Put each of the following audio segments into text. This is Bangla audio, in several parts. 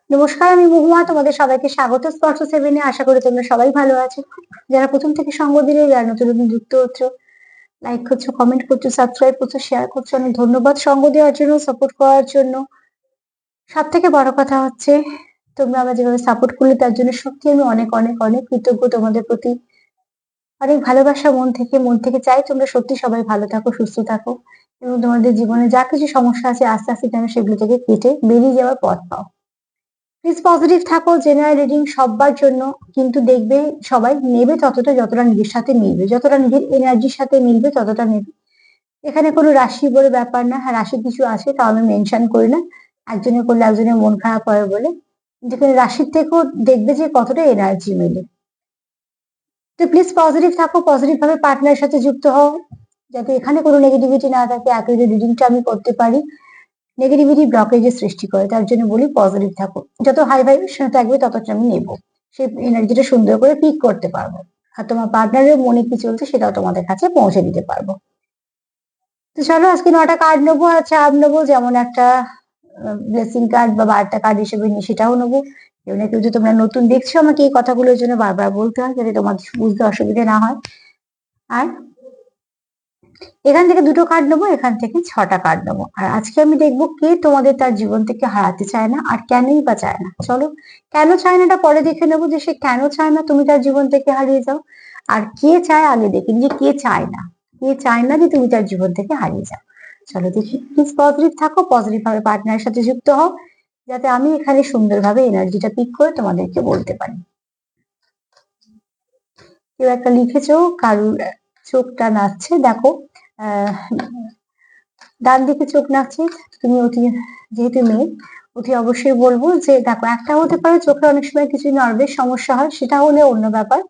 নমস্কার, আমি মহুয়া। তোমাদের সবাইকে স্বাগত স্পর্শ সেভেনে। আশা করি তোমরা সবাই ভালো আছো। যারা প্রথম থেকে সঙ্গ দিলে, যারা নতুন নতুন যুক্ত হচ্ছ, লাইক করছো, কমেন্ট করছো, সাবস্ক্রাইব করছো, শেয়ার করছো, অনেক ধন্যবাদ সঙ্গ দেওয়ার জন্য, সাপোর্ট করার জন্য। সব থেকে বড় কথা হচ্ছে, তোমরা আমার যেভাবে সাপোর্ট করলে তার জন্য সত্যি আমি অনেক অনেক অনেক কৃতজ্ঞ তোমাদের প্রতি। অনেক ভালোবাসা মন থেকে চাই তোমরা সত্যি সবাই ভালো থাকো, সুস্থ থাকো, এবং তোমাদের জীবনে যা কিছু সমস্যা আছে আস্তে আস্তে যেন সেগুলো থেকে কেটে বেরিয়ে যাওয়ার পথ পাও। প্লিজ পজিটিভ থাকো। জেনারেল রিডিং সবার জন্য, কিন্তু দেখবে সবাই নেবে ততটা যতটা নিজের সাথে মিলবে, যতটা নিজের এনার্জির সাথে মিলবে ততটা নেবে। এখানে কোনো রাশি বলে ব্যাপার না। হ্যাঁ, রাশি কিছু আছে, তাও আমি মেনশন করি না, একজনের করলে একজনের মন খারাপ হয় বলে। যেখানে রাশির থেকেও দেখবে যে কতটা এনার্জি মেলে। তো প্লিজ পজিটিভ থাকো, পজিটিভ ভাবে পার্টনারের সাথে যুক্ত হও, যাতে এখানে কোনো নেগেটিভিটি না থাকে। একই যে রিডিংটা আমি করতে পারি, নেগেটিভিটি ব্লকেজের সৃষ্টি করে, তার জন্য বলি পজিটিভ থাকো। যত হাই ভাইব্রেশনে থাকবে ততটা আমি নেবো, সেই এনার্জিটা সুন্দর করে পিক করতে পারবো, আর তোমার পার্টনারের মনে কি চলছে সেটাও তোমাদের কাছে পৌঁছে দিতে পারবো। তো চলো আজকে 9টা কার্ড নেবো আর চার্ট নেবো, যেমন একটা ব্লেসিং কার্ড বা বার্তা কার্ড হিসেবে নিই সেটাও নেবো। কেউ না কেউ যে তোমরা নতুন দেখছো, আমাকে এই কথাগুলোর জন্য বারবার বলতে হয় যাতে তোমার বুঝতে অসুবিধা না হয়। আর এখান থেকে 2টো কার্ড নেবো, এখান থেকে 6টা কার্ড নেবো। আর আজকে আমি দেখবো কে তোমাদের তার জীবন থেকে হারাতে চায় না, আর কেনই বা চায় না। চলো, কেন চায় নাটা পরে দেখে নেবো, যে সে কেন চায় না তুমি তার জীবন থেকে হারিয়ে যাও। আর কে চায় আগে দেখি, যে কে চায় না, কে চায় না যে তুমি তার জীবন থেকে হারিয়ে যাও। চলো দেখি। প্লিজ পজিটিভ থাকো, পজিটিভ ভাবে পার্টনারের সাথে যুক্ত হও, যাতে আমি এখানে সুন্দরভাবে এনার্জিটা পিক করে তোমাদেরকে বলতে পারি। কেউ একটা লিখেছো, কারুর চোখটা নাচছে, দেখো। আহ ডান দিকে চোখ নাচছে। তুমি অতি, যেহেতু মেয়ে, অতি অবশ্যই বলবো যে দেখো, একটা হতে পারে চোখে অনেক সময় কিছু নার্ভের সমস্যা হয়, সেটা হলে অন্য ব্যাপার।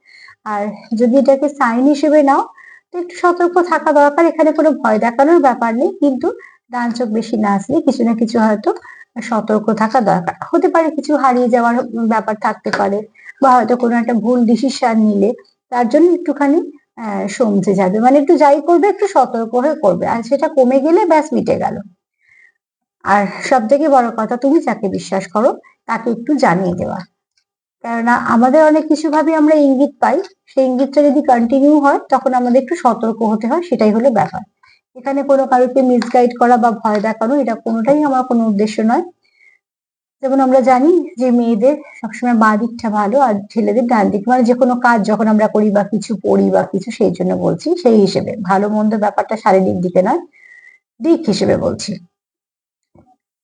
আর যদি এটাকে সাইন হিসেবে নাও, তো একটু সতর্ক থাকা দরকার। এখানে কোনো ভয় দেখানোর ব্যাপার নেই, কিন্তু ডান চোখ বেশি নাচলে কিছু না কিছু হয়তো সতর্ক থাকা দরকার। হতে পারে কিছু হারিয়ে যাওয়ার ব্যাপার থাকতে পারে, বা হয়তো কোনো একটা ভুল ডিসিশন নিলে তার জন্য একটুখানি সমঝে যাবে, মানে একটু যাই করবে একটু সতর্ক হয়ে করবে, আর সেটা কমে গেলে ব্যাস মিটে গেল। আর সব থেকে বড় কথা, তুমি যাকে বিশ্বাস করো তাকে একটু জানিয়ে দেওয়া। কেননা আমাদের অনেক কিছু ভাবে আমরা ইঙ্গিত পাই, সেই ইঙ্গিতটা যদি কন্টিনিউ হয় তখন আমাদের একটু সতর্ক হতে হয়, সেটাই হলো ব্যাপার। এখানে কোনো কারোকে মিসগাইড করা বা ভয় দেখানো, এটা কোনোটাই আমার কোনো উদ্দেশ্য নয়। যেমন আমরা জানি যে মেয়েদের সবসময় বাঁ দিকটা ভালো, আর ছেলেদের ডান দিক, মানে যে কোনো কাজ যখন আমরা করি বা কিছু পড়ি বা কিছু, সেই জন্য বলছি। সেই হিসেবে ভালো মন্দ ব্যাপারটা শারীরিক দিকে নয়, দিক হিসেবে বলছি।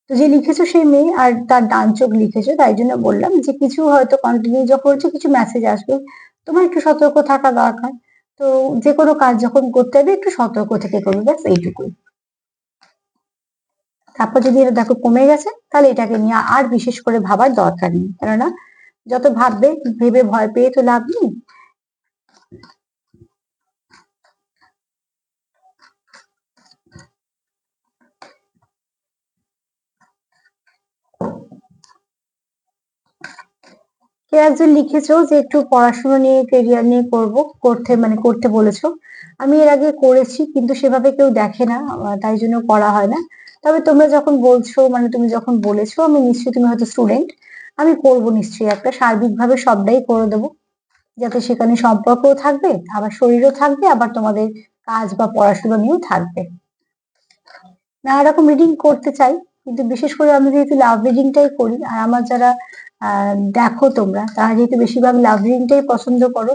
তো যে লিখেছো সেই মেয়ে, আর তার ডান চোখ লিখেছো, তাই জন্য বললাম যে কিছু হয়তো কন্টিনিউ যখন হচ্ছে কিছু মেসেজ আসবে, তোমার একটু সতর্ক থাকা দরকার। তো যে কোনো কাজ যখন করতে হবে একটু সতর্ক থেকে করবে, ব্যাস এইটুকুই। তারপর যদি এটা দেখো কমে গেছে, তাহলে এটাকে নিয়ে আর বিশেষ করে ভাবার দরকার নেই। কেননা যত ভাববে, ভেবে ভয় পেয়ে তো লাভ নেই। কেউ একজন লিখেছো যে একটু পড়াশোনা নিয়ে, কেরিয়ার নিয়ে করতে বলেছো। আমি এর আগে করেছি, কিন্তু সেভাবে কেউ দেখে না, তাই জন্য করা হয় না। তবে তোমরা যখন বলছো, মানে তুমি যখন বলেছো, আমি নিশ্চয়ই, তুমি হয়তো স্টুডেন্ট, আমি করবো নিশ্চয়ই, একটা সার্বিকভাবে সবটাই করে দেবো, যাতে সেখানে সম্পর্কও থাকবে, আবার শরীরও থাকবে, আবার তোমাদের কাজ বা পড়াশোনা নিয়েও থাকবে। নানা রকম রিডিং করতে চাই, কিন্তু বিশেষ করে আমি যেহেতু লাভ রিডিংটাই করি, আর আমার যারা দেখো তোমরা, তারা যেহেতু বেশিরভাগ লাভ রিডিংটাই পছন্দ করো,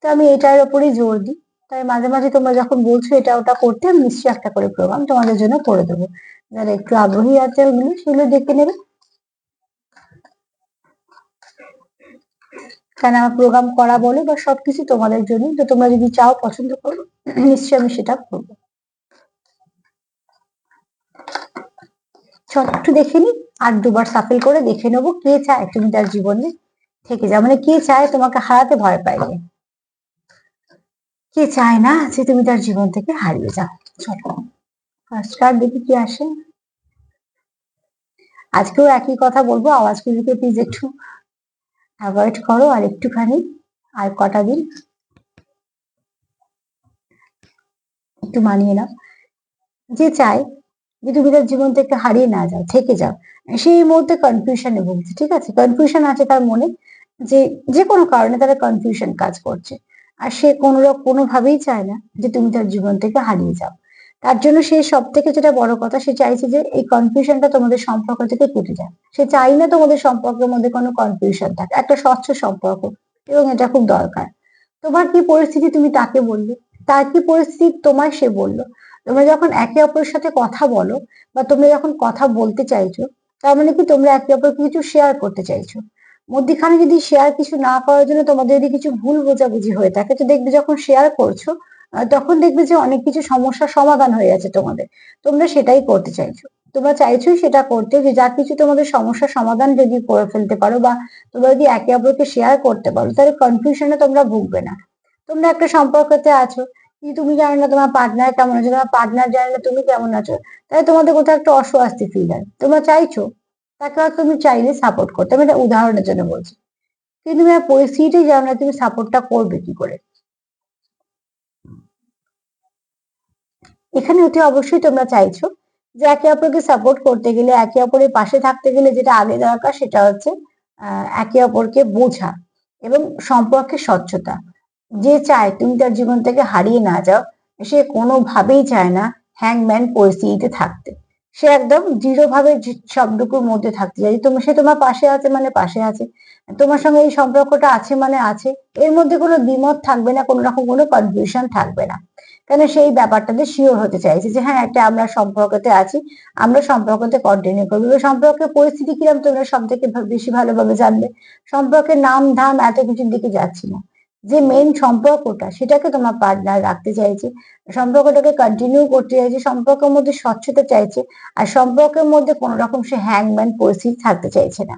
তো আমি এটার উপরেই জোর দিই। তাই মাঝে মাঝে তোমরা যখন বলছো এটা ওটা করতে, আমি নিশ্চয়ই একটা করে প্রোগ্রাম তোমাদের জন্য করে দেবো। যারা একটু আগ্রহী আছে ওগুলো, সেগুলো দেখে নেবে। কারণ আমার প্রোগ্রাম করা বলে বা সবকিছু তোমাদের জন্য, তো তোমরা যদি চাও, পছন্দ করো, নিশ্চয়ই আমি সেটা করবো। চল একটু দেখে নি, আর দুবার সাফেল করে দেখে নেবো কে চায় তুমি তার জীবনে থেকে যাও, মানে কে চায় তোমাকে হারাতে ভয় পাইলে, কে চায় না যে তুমি তার জীবন থেকে হারিয়ে যাও। চলো ফার্স্ট কার্ড দেখি কি আসে। আজকেও একই কথা বলবো, আওয়াজগুলিকে প্লিজ একটু অ্যাভয়েড করো, আর একটুখানি, আর কটা দিন একটু মানিয়ে নাও। যে চায় যে তুমি তার জীবন থেকে হারিয়ে না যাও, থেকে যাও। সেই মুহূর্তে কনফিউশনে ভুগছে, ঠিক আছে, কনফিউশন আছে তার মনে, যে যে কোনো কারণে তারা কনফিউশন কাজ করছে। আর সে কোনোভাবেই চায় না যে তুমি তার জীবন থেকে হারিয়ে যাও। তার জন্য সে সব থেকে যেটা বড় কথা, সে চাইছে যে এই কনফিউশনটা তোমাদের সম্পর্ক থেকে কেটে যায়। সে চাই না তোমাদের সম্পর্কের মধ্যে কোনো কনফিউশন থাকে, একটা স্বচ্ছ সম্পর্ক, এবং এটা খুব দরকার। তোমার কি পরিস্থিতি তুমি তাকে বললে, তার কি পরিস্থিতি তোমায় সে বললো। তোমরা যখন একে অপরের সাথে কথা বলো, বা তোমরা যখন কথা বলতে চাইছো, তার মানে কি তোমরা একে অপরকে কিছু শেয়ার করতে চাইছো। মধ্যিখানে যদি শেয়ার কিছু না করার জন্য তোমাদের যদি কিছু ভুল বোঝাবুঝি হয়ে থাকে, তো দেখবে যখন শেয়ার করছো, তখন দেখবে যে অনেক কিছু সমস্যার সমাধান হয়ে যাচ্ছে তোমাদের। তোমরা সেটাই করতে চাইছো, তোমরা চাইছোই সেটা করতে, যে যা কিছু তোমাদের সমস্যার সমাধান যদি করে ফেলতে পারো, বা তোমরা যদি একে অপরকে শেয়ার করতে পারো, তাহলে কনফিউশনে তোমরা ভুগবে না। তোমরা একটা সম্পর্কতে আছো, কিন্তু তুমি জানো না তোমার পার্টনার কেমন আছে, তোমার পার্টনার জানে না তুমি কেমন আছো, তাই তোমাদের কোথাও একটা অস্বস্তি ফিল হয়। তোমরা চাইছো তাকে, হয়তো তুমি চাইলে সাপোর্ট করতে, আমি এটা উদাহরণের জন্য বলছি, কিন্তু তুমি আর পরিস্থিতি জানো না তুমি সাপোর্টটা করবে কি করে। এখানে অতি অবশ্যই তোমরা চাইছো যে একে অপরকে সাপোর্ট করতে গেলে, একে অপরের পাশে থাকতে গেলে যেটা আগে দরকার সেটা হচ্ছে একে অপরকে বোঝা এবং সম্পর্কে স্বচ্ছতা। যে চায় তুমি তার জীবন থেকে হারিয়ে না যাও, সে কোনোভাবেই চায় না হ্যাংম্যান পরিস্থিতিতে থাকতে। সে একদম দৃঢ়ভাবে সবটুকুর মধ্যে থাকতে চাই, সে তোমার পাশে আছে মানে পাশে আছে, তোমার সঙ্গে এই সম্পর্কটা আছে মানে আছে, এর মধ্যে কোনো দ্বিমত থাকবে না, কোনো রকম কোনো কনফিউশন থাকবে না। কেন সেই ব্যাপারটাতে শিওর হতে চাইছে যে হ্যাঁ, একটা আমরা সম্পর্কতে আছি, আমরা সম্পর্কতে কন্টিনিউ করবো। এবার সম্পর্কের পরিস্থিতি কিরকম তোমরা সব থেকে বেশি ভালোভাবে জানবে। সম্পর্কের নাম ধাম এত কিছুর দিকে যাচ্ছি না, যে মেইন সম্পর্কটা সেটাকে তোমার পার্টনার রাখতে চাইছে, সম্পর্কটাকে কন্টিনিউ করতে চাইছে, সম্পর্কের মধ্যে স্বচ্ছতা চাইছে, আর সম্পর্কের মধ্যে কোন রকম সে হ্যাংম্যান পরিস্থিতি থাকতে চাইছে না।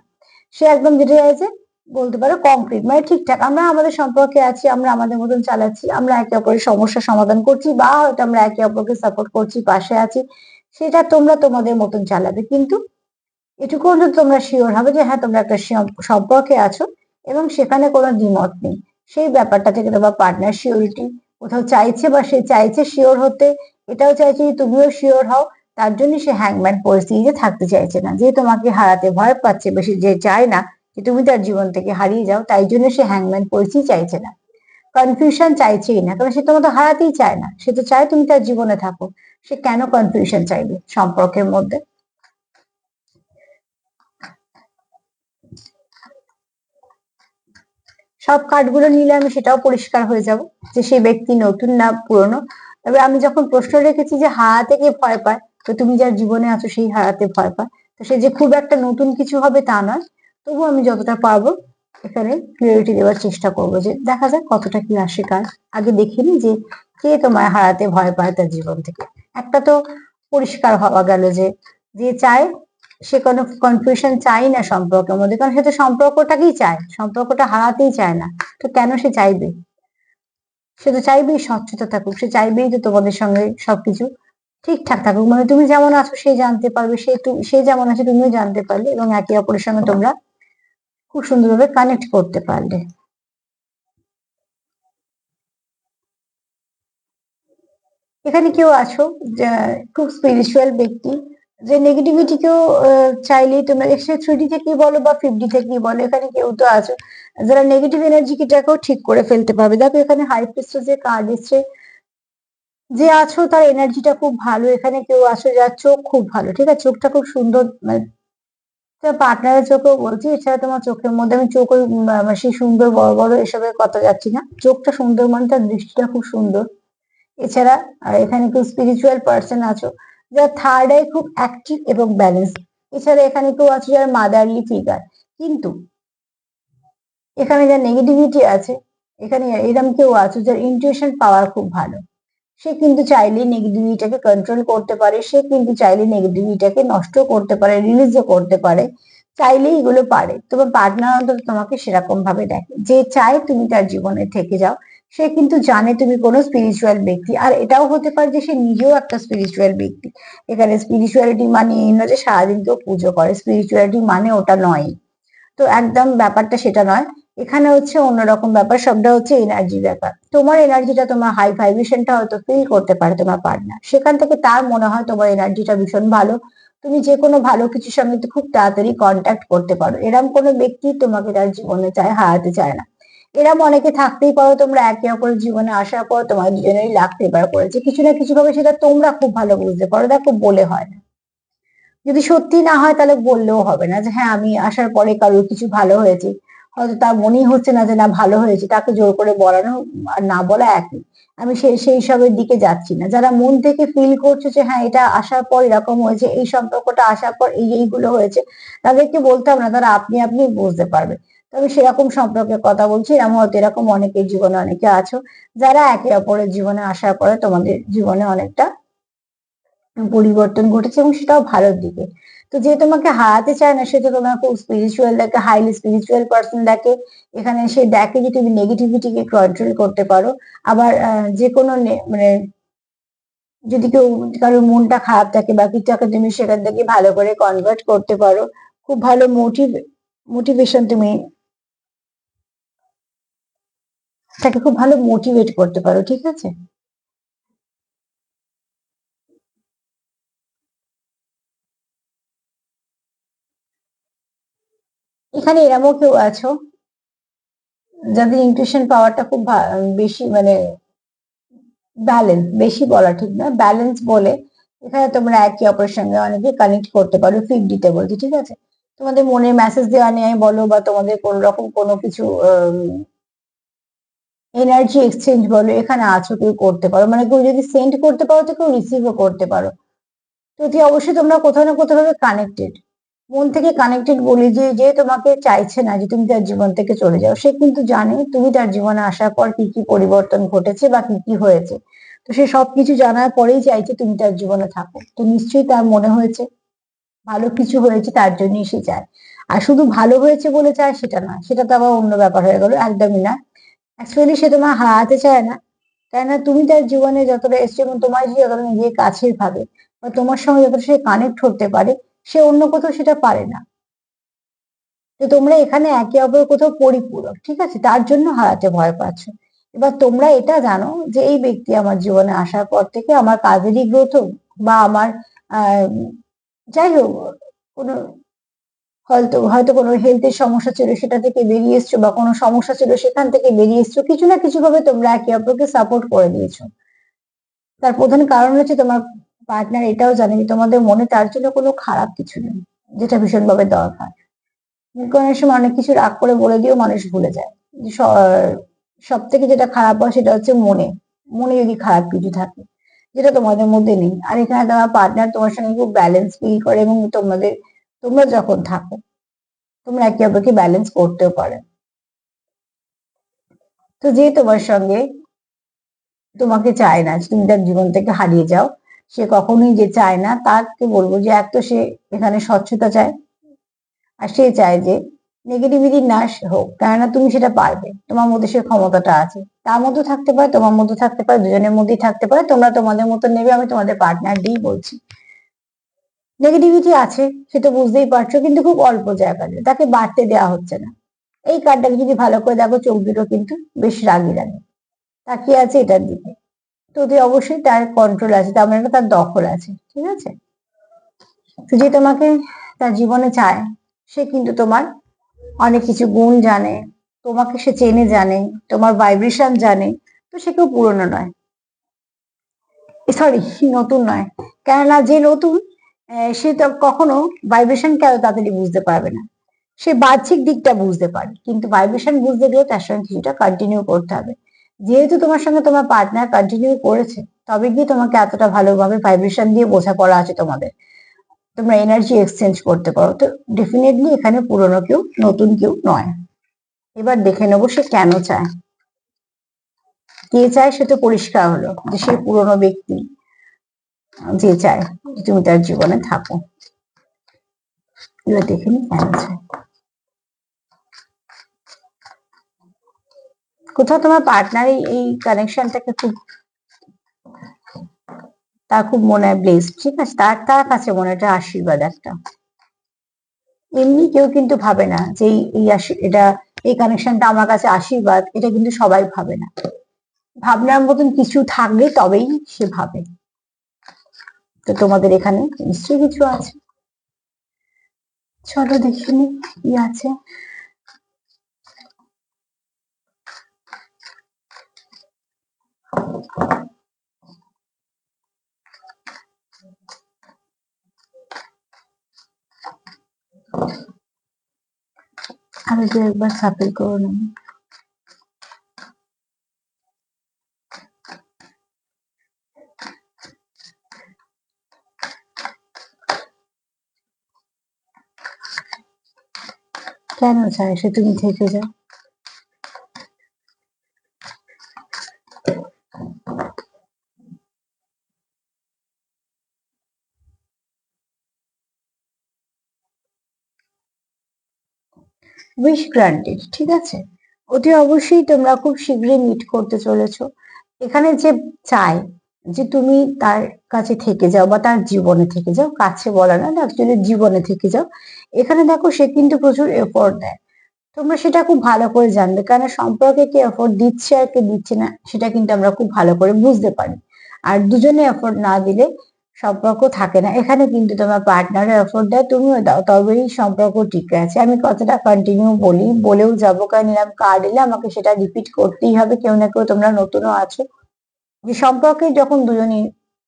সে একদম যেটা চাইছে, বলতে পারো কংক্রিট, মানে ঠিকঠাক আমরা আমাদের সম্পর্কে আছি, আমরা আমাদের মতন চালাচ্ছি, আমরা একে অপরের সমস্যার সমাধান করছি, বা হয়তো আমরা একে অপরকে সাপোর্ট করছি, পাশে আছি, সেটা তোমরা তোমাদের মতন চালাবে। কিন্তু এটুকু অন্তত তোমরা শিওর হবে যে হ্যাঁ, তোমরা একটা সম্পর্কে আছো এবং সেখানে কোনো দ্বিমত নেই। সেই ব্যাপারটা থেকে তোমার পার্টনার শিওরিটি কোথাও চাইছে, বা সে চাইছে শিওর হতে, এটাও চাইছে যে তুমিও শিওর হও। তার জন্য সে হ্যাংম্যান পরিস্থিতিতে থাকতে চাইছে না, যে তোমাকে হারাতে ভয় পাচ্ছে বেশি, যে চায় না যে তুমি তার জীবন থেকে হারিয়ে যাও, তাই জন্য সে হ্যাংম্যান পরিস্থিতি চাইছে না, কনফিউশন চাইছেই না, কারণ সে তোমাকে হারাতেই চায় না, সে তো চায় তুমি তার জীবনে থাকো। সে কেন কনফিউশন চাইবে সম্পর্কের মধ্যে। সব কার্ডগুলো নিলে আমি সেটাও পরিষ্কার হয়ে যাব যে সেই ব্যক্তি নতুন না পুরনো। তবে আমি যখন প্রশ্ন রেখেছি যে হারাতে কে ভয় পায়, তো তুমি যার জীবনে আছো সেই হারাতে ভয় পায়, তো সে যে খুব একটা নতুন কিছু হবে তা নয়। তবু আমি যতটা পারবো এখানে ক্লিয়ারিটি দেওয়ার চেষ্টা করবো, যে দেখা যাক কতটা কি আসে কার। আগে দেখিনি যে কে তোমায় হারাতে ভয় পায় তার জীবন থেকে। একটা তো পরিষ্কার হওয়া গেল যে যে চায়, সে কোনো কনফিউশন চাই না সম্পর্কের মধ্যে, কারণ সে তো সম্পর্কটাকেই চায়, সম্পর্কটা হারাতেই চায় না। তো কেন সে চাইবে, সে তো চাইবেই স্বচ্ছতা থাকুক, সে চাইবেই যে তোমাদের সঙ্গে সবকিছু ঠিকঠাক থাকুক, মানে তুমি যেমন আছো সে জানতে পারবে, সে যেমন আছে তুমিও জানতে পারলে, এবং একে অপরের সঙ্গে তোমরা খুব সুন্দরভাবে কানেক্ট করতে পারলে। এখানে কেউ আছো যে খুব স্পিরিচুয়াল ব্যক্তি, যে নেগেটিভিটি কেউ চাইলেই তোমরা এক্সট্রা 3D থেকেই বলো বা 5D থেকেই বলো, এখানে কেউ তো আছো যারা নেগেটিভ এনার্জিটাকেও ঠিক করে ফেলতে পারবে। দেখো এখানে হাই প্রিস্টেস যে কার্ড এসছে, যে আছো তার এনার্জিটা খুব ভালো। এখানে কেউ আছো যার চোখ খুব ভালো, ঠিক আছে, চোখটা খুব সুন্দর, মানে পার্টনারের চোখেও বলছি, এছাড়া তোমার চোখের মধ্যে আমি চোখ ওই সেই সুন্দর বড় বড় এসবের কথা যাচ্ছি না, চোখটা সুন্দর মানে তার দৃষ্টিটা খুব সুন্দর। এছাড়া এখানে কেউ স্পিরিচুয়াল পার্সন আছো যার থার্ড আই খুব অ্যাক্টিভ এবং ব্যালেন্স। এছাড়া এখানে কেউ আছো যার মাদারলি ফিগার। কিন্তু এখানে যা নেগেটিভিটি আছে, এখানে এরকম কেউ আছো যার ইনটিউশন পাওয়ার খুব ভালো। সে কিন্তু চাইলে নেগেটিভিটিটাকে কন্ট্রোল করতে পারে, সে কিন্তু চাইলে নেগেটিভিটিটাকে নষ্ট করতে পারে, রিলিজও করতে পারে, চাইলে এগুলো পারে। তোমার পার্টনার অন্তত তোমাকে সেরকম ভাবে দেখে, যে চায় তুমি তার জীবনে থেকে যাও। সে কিন্তু জানে তুমি কোনো স্পিরিচুয়াল ব্যক্তি, আর এটাও হতে পারে যে সে নিজেও একটা স্পিরিচুয়াল ব্যক্তি। এখানে স্পিরিচুয়ালিটি মানে এই নয় যে সারাদিন কেউ পুজো করে, স্পিরিচুয়ালিটি মানে ওটা নয়। তো একদম ব্যাপারটা সেটা নয়। এখানে হচ্ছে অন্যরকম ব্যাপার, সবটা হচ্ছে এনার্জি ব্যাপার। তোমার এনার্জিটা, তোমার হাই ভাইব্রেশনটা হয়তো ফিল করতে পারে তোমার পার্টনার, সেখান থেকে তার মনে হয় তোমার এনার্জিটা ভীষণ ভালো, তুমি যে কোনো ভালো কিছুর সঙ্গে তো খুব তাড়াতাড়ি কন্ট্যাক্ট করতে পারো। এরম কোনো ব্যক্তি তোমাকে তার জীবনে চায়, হারাতে চায় না। এরম অনেকে থাকতেই পারো, তোমরা একে অপরের জীবনে আসার পর তোমার দুজনেরই লাখ ফেভার করেছে কিছু না কিছু ভাবে, সেটা তোমরা খুব ভালো বুঝতে পারো। দেখো, বলে হয় না, যদি সত্যি না হয় তাহলে বললেও হবে না যে হ্যাঁ আমি আসার পরে কারোর কিছু ভালো হয়েছে, হয়তো তার মনেই হচ্ছে না যে না ভালো হয়েছে, তাকে জোর করে বলানো আর না বলা একই। আমি সেই সবের দিকে যাচ্ছি না। যারা মন থেকে ফিল করছে যে হ্যাঁ এটা আসার পর এরকম হয়েছে, এই সম্পর্কটা আসার পর এইগুলো হয়েছে, তাদেরকে বলতে হবে না, তারা আপনি আপনি বুঝতে পারবে। তবে সেরকম সম্পর্কে কথা বলছি, এরকম হয়তো এরকম অনেকের জীবনে অনেকে আছো যারা একে অপরের জীবনে আসার পরে তোমাদের জীবনে অনেকটা পরিবর্তন ঘটেছে, এবং সেটাও ভালোর দিকে। তো যে তোমাকে হারাতে চায় না, সে তো তোমার খুব স্পিরিচুয়াল দেখে, হাইলি স্পিরিচুয়াল পার্সন দেখে। এখানে সে দেখে যে তুমি নেগেটিভিটিকে কন্ট্রোল করতে পারো। আবার যে কোনো মানে যদি কেউ, কারোর মনটা খারাপ থাকে বা কিছু থাকে, তুমি সেখান থেকে ভালো করে কনভার্ট করতে পারো। খুব ভালো মোটিভেশন, তুমি তাকে খুব ভালো মোটিভেট করতে পারো, ঠিক আছে। এখানে এরমও কেউ আছো যাদের ইনটুইশন পাওয়ারটা খুব বেশি, মানে ব্যালেন্স, বেশি বলা ঠিক না, ব্যালেন্স বলে। এখানে তোমরা একে অপরের সঙ্গে অনেকে কানেক্ট করতে পারো, ফিড দিতে বলছি, ঠিক আছে। তোমাদের মনে মেসেজ দেওয়া নেয় বলো, বা তোমাদের কোন রকম কোনো কিছু এনার্জি এক্সচেঞ্জ বলো, এখানে আছো, কেউ করতে পারো। মানে কেউ যদি সেন্ড করতে পারো তো কেউ রিসিভও করতে পারো। যদি অবশ্যই তোমরা কোথাও না কোথাও ভাবে কানেক্টেড, মন থেকে কানেক্টেড বলি, যে যে তোমাকে চাইছে না যে তুমি তার জীবন থেকে চলে যাও, সে কিন্তু জানে তুমি তার জীবনে আসার পর কি কি পরিবর্তন ঘটেছে বা কি কি হয়েছে। তো সে সবকিছু জানার পরেই চাইছে তুমি তার জীবনে থাকো। তো নিশ্চয়ই তার মনে হয়েছে ভালো কিছু হয়েছে, তার জন্যই সে চায়। আর শুধু ভালো হয়েছে বলে চায় সেটা না, সেটা তো আবার অন্য ব্যাপার হয়ে গেল, একদমই না। অ্যাকচুয়ালি সে তোমার হারাতে চায় না, কেননা তুমি তার জীবনে যতটা এসছো এবং তোমার যে যতটা নিজের কাছের ভাবে, বা তোমার সঙ্গে যতটা সে কানেক্ট হতে পারে, সে অন্য কোথাও সেটা পারে না। তো তোমরা এখানে একে অপরের কোথাও পরিপূরক, ঠিক আছে, তার জন্য হারাতে ভয় পাচ্ছ। এবার তোমরা এটা জানো যে এই ব্যক্তি আমার জীবনে আসার পর থেকে আমার কাজেরই গ্রোথ হোক, বা আমার আহ যাই হোক, কোনো হয়তো হয়তো কোনো হেলথের সমস্যা ছিল সেটা থেকে বেরিয়ে এসছো, বা কোনো সমস্যা ছিল সেখান থেকে বেরিয়ে এসছো, কিছু না কিছু ভাবে তোমরা একে অপরকে সাপোর্ট করে দিয়েছো। তার প্রধান কারণ হচ্ছে তোমার পার্টনার এটাও জানে যে তোমাদের মনে তার জন্য কোনো খারাপ কিছু নেই, যেটা ভীষণভাবে দরকার। অনেক সময় অনেক কিছু রাগ করে বলে দিয়েও মানুষ ভুলে যায়। সব থেকে যেটা খারাপ হয় সেটা হচ্ছে মনে, মনে যদি খারাপ কিছু থাকে, যেটা তোমাদের মধ্যে নেই। আর এখানে তোমার পার্টনার তোমার সঙ্গে খুব ব্যালেন্স ফিল করে, এবং তোমরা যখন থাকো, তোমরা একে অপরকে ব্যালেন্স করতেও পারো। তো যে তোমার সঙ্গে তোমাকে চায় না, তুমি তার জীবন থেকে হারিয়ে যাও, সে কখনোই যে চায় না, তাকে বলবো যে এক তো সে এখানে স্বচ্ছতা চায়, আর সে চায় যে নেগেটিভিটি না হোক, কেননা তুমি সেটা পারবে, তোমার মধ্যে সে ক্ষমতাটা আছে। তার মধ্যে থাকতে পারে, তোমার মধ্যে থাকতে পারে, দুজনের মধ্যেই থাকতে পারে, তোমরা তোমাদের মতো নেবে, আমি তোমাদের পার্টনার দিই বলছি। নেগেটিভিটি আছে সেটা বুঝতেই পারছো, কিন্তু খুব অল্প জায়গায়, তাকে বাড়তে দেওয়া হচ্ছে না। এই কার্ডটাকে যদি ভালো করে দেখো, চোখ দুটো কিন্তু বেশ রাগি রাগি তাকিয়ে আছে এটার দিকে। তো অবশ্যই তার কন্ট্রোল আছে, তার মানে তার দখল আছে, ঠিক আছে। তো যে তোমাকে তার জীবনে চায়, সে কিন্তু তোমার অনেক কিছু গুণ জানে, তোমাকে সে চেনে জানে, তোমার ভাইব্রেশন জানে। তো সে কেউ পুরনো নয়, সরি, নতুন নয়। কেননা যে নতুন, সে তো কখনো ভাইব্রেশনকে এত তাড়াতাড়ি বুঝতে পারবে না। সে বাহ্যিক দিকটা বুঝতে পারে, কিন্তু ভাইব্রেশন বুঝতে গেলে তার সঙ্গে কিছুটা কন্টিনিউ করতে হবে। যেহেতু তোমার সঙ্গে তোমার পার্টনার কন্টিনিউ করেছে, তবে গিয়ে তোমাকে এতটা ভালোভাবে ভাইব্রেশন দিয়ে বোঝাপড়া আছে তোমাদের, তোমরা এনার্জি এক্সচেঞ্জ করতে পারো। তো ডেফিনেটলি এখানে পুরনো কেউ, নতুন কেউ নয়। এবার দেখে নেবো সে কেন চায়। কে চায় সে তো পরিষ্কার হলো, যে সে পুরনো ব্যক্তি যে চায় যে তুমি তার জীবনে থাকো। এবার দেখে নি কেন চায়। কোথাও তোমার পার্টনার এই কানেকশনটাকে খুব, তার খুব মনে হয় ব্লেসড, ঠিক আছে, তার তার কাছে মনে হয় এটা আশীর্বাদ একটা। এমনি কেউ কিন্তু ভাবে না যে এটা এই কানেকশনটা আমার কাছে আশীর্বাদ, এটা কিন্তু সবাই ভাবে না। ভাবনার মতন কিছু থাকলে তবেই সে ভাবে। তো তোমাদের এখানে নিশ্চয়ই কিছু আছে, চলো দেখিনি কি আছে। আমি তো একবার সাফল করে নেব। কেন চাই সে তুমি থেকে যাও? উইশ গ্রান্টেড, ঠিক আছে। অতি অবশ্যই তোমরা খুব শীঘ্রই মিট করতে চলেছো। এখানে যে চাই যে তুমি তার কাছে থেকে যাও বা তার জীবনে থেকে যাও, কাছে বলা না, অ্যাকচুয়ালি জীবনে থেকে যাও। এখানে দেখো সে কিন্তু প্রচুর এফোর্ট দেয়, তোমরা সেটা খুব ভালো করে জানবে, কারণ সম্পর্কে কে এফোর্ট দিচ্ছে আর কে দিচ্ছে না সেটা কিন্তু আমরা খুব ভালো করে বুঝতে পারি। আর দুজনে এফোর্ট না দিলে সম্পর্ক থাকে না। এখানে কিন্তু তোমার পার্টনারও এফোর্ট দেয়, তুমিও দাও, তবেই সম্পর্ক টিকে আছে। আমি কথাটা কন্টিনিউ বলি, বলেও যাবো, কারণ এরকম কার্ড এলে আমাকে সেটা রিপিট করতেই হবে। কেউ না কেউ তোমরা নতুনও আছো, যে সম্পর্কে যখন দুজনই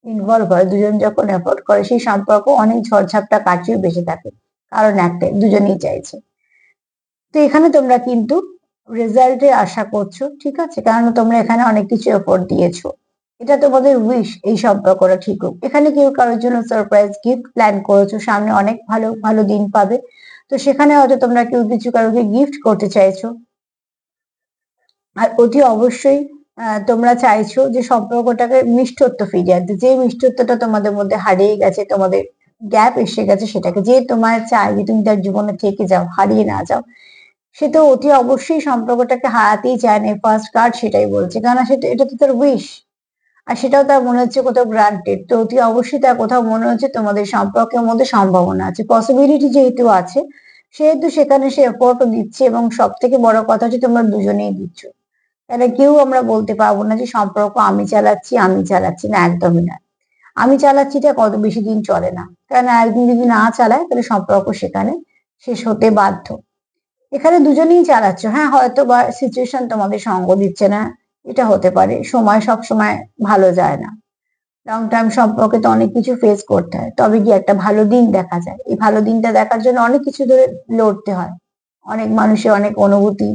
ইনভলভ হয়, দুজন যখন এফোর্ট করে, সেই সম্পর্ক অনেক ঝড়ঝাপটা কাটিয়ে বেঁচে থাকে। কারণ একটাই, দুজনেই চাইছে। তো এখানে তোমরা কিন্তু রেজাল্টের আশা করছো, ঠিক আছে, কারণ তোমরা এখানে অনেক কিছু এফোর্ট দিয়েছো। এটা তোমাদের উইশ এই সম্পর্কটা ঠিক হোক। এখানে কেউ কারোর জন্য সারপ্রাইজ গিফট প্ল্যান করেছো, সামনে অনেক ভালো ভালো দিন পাবে, তো সেখানে হয়তো তোমরা কেউ কিছু কারোকে গিফট করতে চাইছো। আর অতি অবশ্যই তোমরা চাইছো যে সম্পর্কটাকে মিষ্টত্ব ফিরিয়ে আনতে, যে মিষ্টত্বটা তোমাদের মধ্যে হারিয়ে গেছে, তোমাদের গ্যাপ এসে গেছে, সেটাকে যে তোমার চাই যে তুমি তার জীবনে থেকে যাও, হারিয়ে না যাও। সে তো অতি অবশ্যই সম্পর্কটাকে হারাতেই চায় না, ফার্স্ট কার্ড সেটাই বলছে, কারণ সেটা এটা তো তার উইশ। আর সেটাও তার মনে হচ্ছে কোথাও গ্রান্টেড, তো অতি অবশ্যই তার কোথাও মনে হচ্ছে তোমাদের সম্পর্কের মধ্যে সম্ভাবনা আছে, পসিবিলিটি যেহেতু আছে, সেহেতু সেখানে সে এফোর্টও দিচ্ছে। এবং সব থেকে বড় কথা হচ্ছে তোমরা দুজনেই দিচ্ছ। তাহলে কেউ আমরা বলতে পারবো না যে সম্পর্ক আমি চালাচ্ছি আমি চালাচ্ছি না, একদমই না। আমি চালাচ্ছিটা কত বেশি দিন চলে না, কারণ একদিন যদি না চালায় তাহলে সম্পর্ক সেখানে শেষ হতে বাধ্য। এখানে দুজনেই চালাচ্ছ, হ্যাঁ, হয়তো বা সিচুয়েশন তোমাদের সঙ্গ দিচ্ছে না, এটা হতে পারে, সময় সব সময় ভালো যায় না। লং টার্ম সম্পর্কে তো অনেক কিছু ফেস করতে হয়, তবে কি একটা ভালো দিন দেখা যায়। এই ভালো দিনটা দেখার জন্য অনেক কিছু ধরে লড়তে হয়, অনেক মানুষের অনেক অনুভূতি,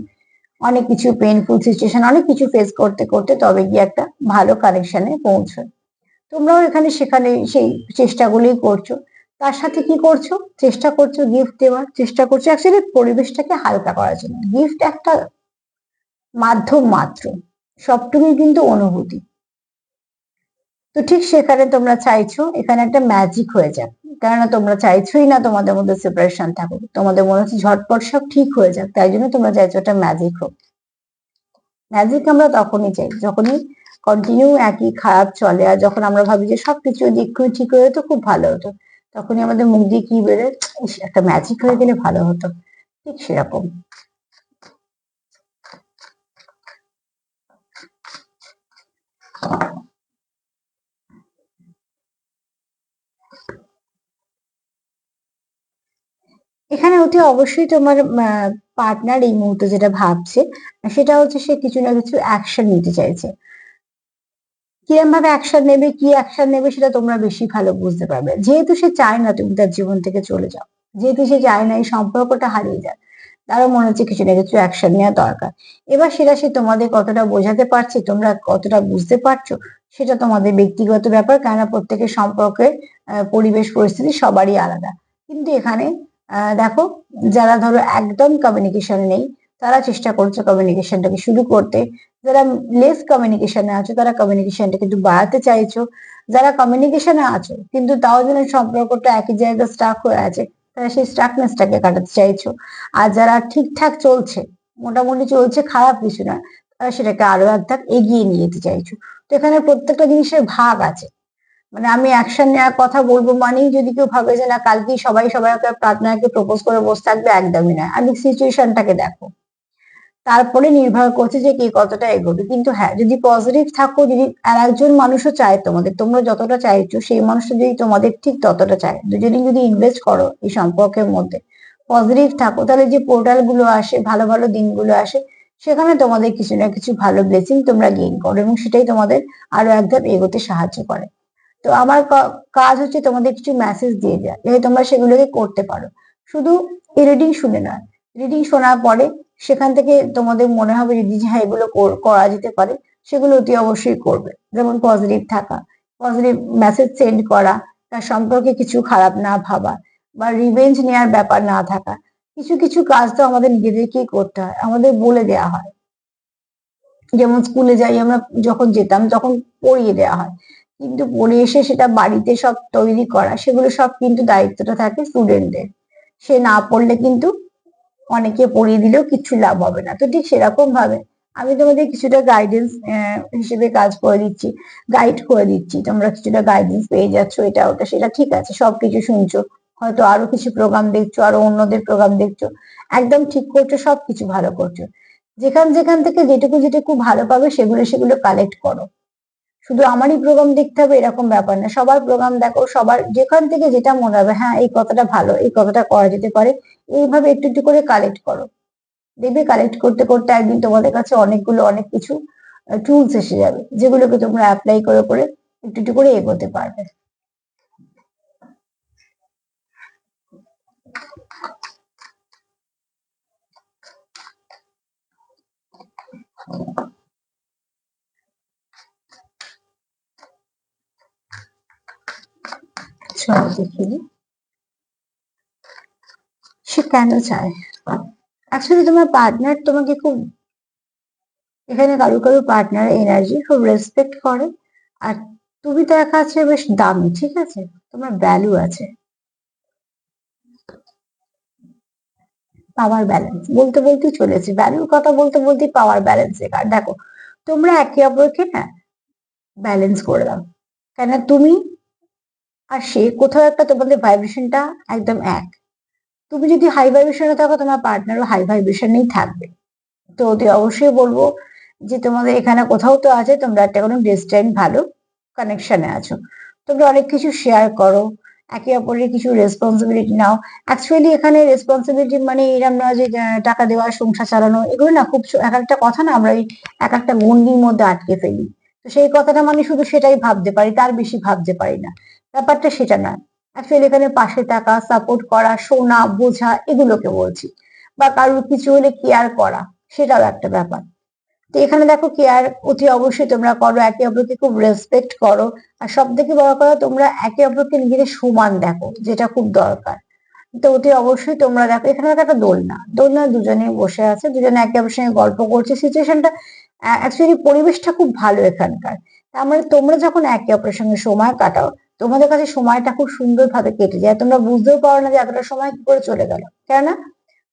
অনেক কিছু পেইনফুল সিচুয়েশন, অনেক কিছু ফেস করতে করতে তবে গিয়ে একটা ভালো কানেকশনে পৌঁছয়। তোমরাও এখানে সেখানে সেই চেষ্টাগুলোই করছো। তার সাথে কি করছো, চেষ্টা করছো গিফট দেওয়ার, চেষ্টা করছো অ্যাকচুয়ালি পরিবেশটাকে হালকা করার জন্য। গিফট একটা মাধ্যম মাত্র, সবটুকুই কিন্তু অনুভূতি। তো ঠিক সেখানে তোমরা চাইছো এখানে একটা ম্যাজিক হয়ে যাক, কেননা তোমরা চাইছোই না তোমাদের মধ্যে সেপারেশন থাকুক, তোমাদের মনে হচ্ছে ঝটপট সব ঠিক হয়ে যাক, তাই জন্য তোমরা চাইছো একটা ম্যাজিক হোক। ম্যাজিক আমরা তখনই চাই যখনই কন্টিনিউ একই খারাপ চলে, আর যখন আমরা ভাবি যে সবকিছু দিক ঠিক হয়ে যেত, খুব ভালো হতো, তখনই আমাদের মুখ দিয়ে কি বেরোয়, ইস, একটা ম্যাজিক হয়ে গেলে ভালো হতো। ঠিক সেরকম। এখানে অতি অবশ্যই তোমার পার্টনার এই মুহূর্তে যেটা ভাবছে সেটা হচ্ছে সে কিছু না কিছু অ্যাকশন নিতে চাইছে। কিরম ভাবে অ্যাকশন নেবে, কি অ্যাকশন নেবে সেটা তোমরা বেশি ভালো বুঝতে পারবে। যেহেতু সে চায় না তুমি তার জীবন থেকে চলে যাও, যেহেতু সে চায় না এই সম্পর্কটা হারিয়ে যায়, তারও মনে হচ্ছে কিছু না কিছু অ্যাকশন নেওয়া দরকার। এবার সেটা সে তোমাদের কতটা বোঝাতে পারছে, তোমরা কতটা বুঝতে পারছো, সেটা তোমাদের ব্যক্তিগত ব্যাপার, কেননা প্রত্যেকের সম্পর্কে পরিবেশ পরিস্থিতি সবারই আলাদা। কিন্তু এখানে দেখো, যারা ধরো একদম কমিউনিকেশন নেই, তারা চেষ্টা করছে কমিউনিকেশনটাকে শুরু করতে। যারা লেস কমিউনিকেশনে আছো তারা কমিউনিকেশনটা কিন্তু বাড়াতে চাইছো। যারা কমিউনিকেশনে আছো কিন্তু তাও যেন সম্পর্কটা একই জায়গায় স্টাক হয়ে আছে, তারা সেই স্টাকনেসটাকে কাটাতে চাইছো। আর যারা ঠিকঠাক চলছে, মোটামুটি চলছে, খারাপ কিছু না, তারা সেটাকে আরো এক ধাপ এগিয়ে নিয়ে যেতে চাইছো। তো এখানে প্রত্যেকটা জিনিসের ভাগ আছে। মানে আমি অ্যাকশন নেওয়ার কথা বলবো মানেই যদি কেউ ভাবে যে না কালকেই সবাই সবাই পার্টনারকে প্রপোজ করে বসে থাকবে, একদমই নয়। আমি সিচুয়েশনটাকে দেখো, তারপরে নির্ভর করছে যে কে কতটা এগোবে। কিন্তু হ্যাঁ, যদি পজিটিভ থাকো, যদি আর একজন মানুষও চায় তোমাদের, তোমরা যতটা চাইছো সেই মানুষটা যদি তোমাদের ঠিক ততটা চায়, দুজনেই যদি ইনভেস্ট করো এই সম্পর্কের মধ্যে, পজিটিভ থাকো, তাহলে যে পোর্টাল গুলো আসে, ভালো ভালো দিনগুলো আসে, সেখানে তোমাদের কিছু না কিছু ভালো ব্লেসিং তোমরা গেইন করো, এবং সেটাই তোমাদের আরো একধাপ এগোতে সাহায্য করে। তো আমার কাজ হচ্ছে তোমাদের কিছু মেসেজ দিয়ে দেওয়া, যাতে তোমরা সেগুলোকে করতে পারো। শুধু এই রিডিং শুনে নয়, রিডিং শোনার পরে সেখান থেকে তোমাদের মনে হবে যদি যে হ্যাঁ এগুলো করা যেতে পারে, সেগুলো অতি অবশ্যই করবে। যেমন পজিটিভ থাকা, পজিটিভ মেসেজ সেন্ড করা, তার সম্পর্কে কিছু খারাপ না ভাবা, বা রিভেঞ্জ নেওয়ার ব্যাপার না থাকা। কিছু কিছু কাজ তো আমাদের নিজেদেরকেই করতে হয়, আমাদের বলে দেওয়া হয়। যেমন স্কুলে যাই আমরা, যখন যেতাম তখন পড়িয়ে দেওয়া হয়, কিন্তু পড়ে এসে সেটা বাড়িতে সব তৈরি করা, সেগুলো সব কিন্তু দায়িত্বটা থাকে স্টুডেন্টদের। সে না পড়লে কিন্তু অনেকে পড়িয়ে দিলেও কিছু লাভ হবে না। তো ঠিক সেরকম ভাবে আমি তোমাদের কিছুটা গাইডেন্স হিসেবে কাজ করে দিচ্ছি, গাইড করে দিচ্ছি, তোমরা কিছুটা গাইডেন্স পেয়ে যাচ্ছ, এটা ওটা সেটা ঠিক আছে, সবকিছু শুনছো, হয়তো আরো কিছু প্রোগ্রাম দেখছো, আরো অন্যদের প্রোগ্রাম দেখছো, একদম ঠিক করছো, সবকিছু ভালো করছো। যেখান যেখান থেকে যেটুকু যেটুকু ভালো পাবে সেগুলো সেগুলো কালেক্ট করো। শুধু আমারই প্রোগ্রাম দেখতে হবে এরকম ব্যাপার না, সবার প্রোগ্রাম দেখো, সবার যেখান থেকে যেটা মনে হবে হ্যাঁ এই কথাটা ভালো, এই কথাটা করা যেতে পারে, এইভাবে একটু একটু করে কালেক্ট করো। দেখবে কালেক্ট করতে করতে একদিন তোমাদের কাছে অনেক কিছু টুলস এসে যাবে, যেগুলোকে তোমরা অ্যাপ্লাই করে করে একটু একটু করে এগোতে পারবে। চলো দেখি সে কেন চায়। অ্যাকচুয়ালি তোমার পার্টনার তোমাকে খুব, এখানে কারো কারো পার্টনার এনার্জি খুব রেসপেক্ট করে, আর তুমি তার কাছে বেশ দামি, ঠিক আছে, তোমার ভ্যালু আছে। পাওয়ার ব্যালেন্স বলতে বলতেই চলেছে, ভ্যালুর কথা বলতে বলতেই পাওয়ার ব্যালেন্সের কারণ দেখো, তোমরা একে অপরকে না ব্যালেন্স করে দাও, কেন তুমি আর সে কোথাও একটা তোমাদের ভাইব্রেশনটা একদম এক। তুমি যদি হাই ভাইব্রেশনে থাকো, তোমার পার্টনারও হাই ভাইব্রেশনেই থাকবে। তো অতি অবশ্যই বলবো যে তোমাদের এখানে কোথাও তো আছে তোমরা একটা কোনো ডেস্টাইন ভালো কানেকশনে আছো, তোমরা অনেক কিছু শেয়ার করো, একে অপরের কিছু রেসপন্সিবিলিটি নাও। অ্যাকচুয়ালি এখানে রেসপন্সিবিলিটি মানে এরকম না যে টাকা দেওয়া, সংসার চালানো, এগুলো না খুব এক একটা কথা না আমরা এই এক একটা গণ্ডির মধ্যে আটকে ফেলি। তো সেই কথাটা মানে শুধু সেটাই ভাবতে পারি, তার বেশি ভাবতে পারি না, ব্যাপারটা সেটা না। অ্যাকচুয়ালি এখানে পাশে থাকা, সাপোর্ট করা, শোনা, বোঝা, এগুলোকে বলছি। বা কারোর কিছু হলে কেয়ার করা, সেটাও একটা ব্যাপার। তো এখানে দেখো কেয়ার অতি অবশ্যই তোমরা করো, একে অপরকে খুব রেসপেক্ট করো, আর সব থেকে বড় কথা তোমরা একে অপরকে নিজেদের সমান দেখো, যেটা খুব দরকার। তো অতি অবশ্যই তোমরা দেখো এখানে একটা দোলনা, দোলনা দুজনে বসে আছে, দুজনে একে অপরের সঙ্গে গল্প করছে, সিচুয়েশনটা অ্যাকচুয়ালি পরিবেশটা খুব ভালো এখানকার। তার মানে তোমরা যখন একে অপরের সঙ্গে সময় কাটাও, তোমাদের কাছে সময়টা খুব সুন্দরভাবে কেটে যায়, তোমরা বুঝতেও পারো না যে এতটা সময় কি করে চলে গেল। কেননা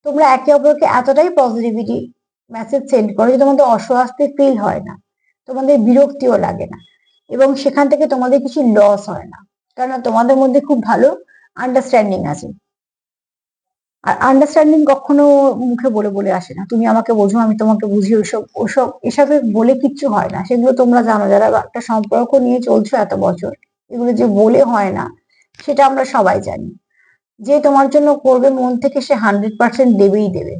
তোমরা একে অপরকে এতটাই পজিটিভিটি মেসেজ সেন্ড করো যে তোমাদের অস্বস্তি ফিল হয় না, তোমাদের বিরক্তিও লাগে না, এবং সেখান থেকে তোমাদের কিছু লস হয় না, কেননা তোমাদের মধ্যে খুব ভালো আন্ডারস্ট্যান্ডিং আছে। আর আন্ডারস্ট্যান্ডিং কখনো মুখে বলে বলে আসে না, তুমি আমাকে বোঝো আমি তোমাকে বুঝি, ওসব ওসব এসবে বলে কিচ্ছু হয় না, সেগুলো তোমরা জানো যারা একটা সম্পর্ক নিয়ে চলছো এত বছর, এগুলো যে বলে হয় না সেটা আমরা সবাই জানি। যে তোমার জন্য করবে মন থেকে সে 100% দেবেই দেবে,